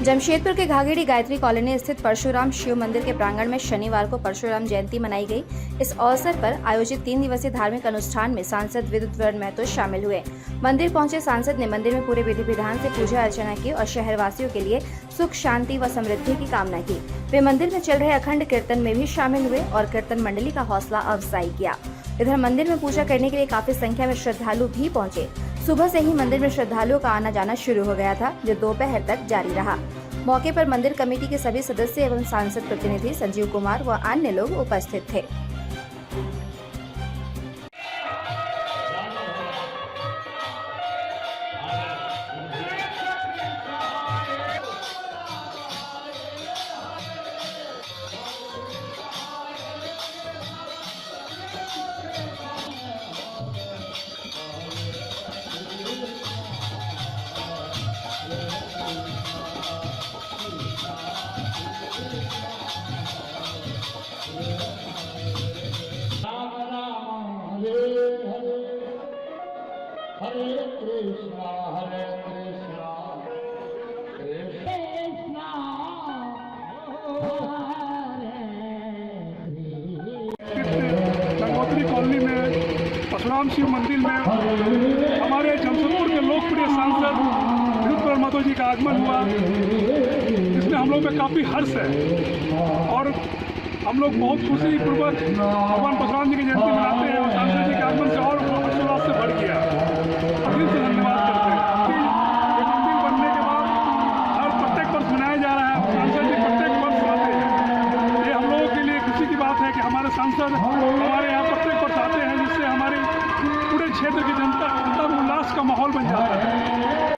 जमशेदपुर के घाघेड़ी गायत्री कॉलोनी स्थित परशुराम शिव मंदिर के प्रांगण में शनिवार को परशुराम जयंती मनाई गई। इस अवसर पर आयोजित 3 दिवसीय धार्मिक अनुष्ठान में सांसद विद्युत महतो शामिल हुए। मंदिर पहुंचे सांसद ने मंदिर में पूरे विधि विधान से पूजा अर्चना की और शहरवासियों के लिए सुख शांति व समृद्धि की कामना की। वे मंदिर में चल रहे अखंड कीर्तन में भी शामिल हुए और कीर्तन मंडली का हौसला अफजाई किया। इधर मंदिर में पूजा करने के लिए काफी संख्या में श्रद्धालु भी पहुंचे। सुबह से ही मंदिर में श्रद्धालुओं का आना जाना शुरू हो गया था, जो दोपहर तक जारी रहा। मौके पर मंदिर कमेटी के सभी सदस्य एवं सांसद प्रतिनिधि संजीव कुमार व अन्य लोग उपस्थित थे। हरे कृष्णा कृष्णा गंगोत्री कॉलोनी में परशुराम शिव मंदिर में हमारे जमशेदपुर के लोकप्रिय सांसद विद्युत महतो जी का आगमन हुआ, जिसमें हम लोग में काफ़ी हर्ष है और हम लोग बहुत खुशी पूर्वक भगवान परशुराम जी की जयंती मनाते हैं और सांसद जी के आगमन से और हर्षोल्लास से बढ़ गया। और दिल से धन्यवाद करते हैं कि ये मंदिर बनने के बाद हर प्रत्येक वर्ष मनाया जा रहा है। सांसद जी प्रत्येक वर्ष आते हैं, ये हम लोगों के लिए खुशी की बात है कि हमारे सांसद हमारे यहाँ प्रत्येक वर्ष आते हैं, जिससे हमारे पूरे क्षेत्र की जनता में उल्लास का माहौल बन जाता है।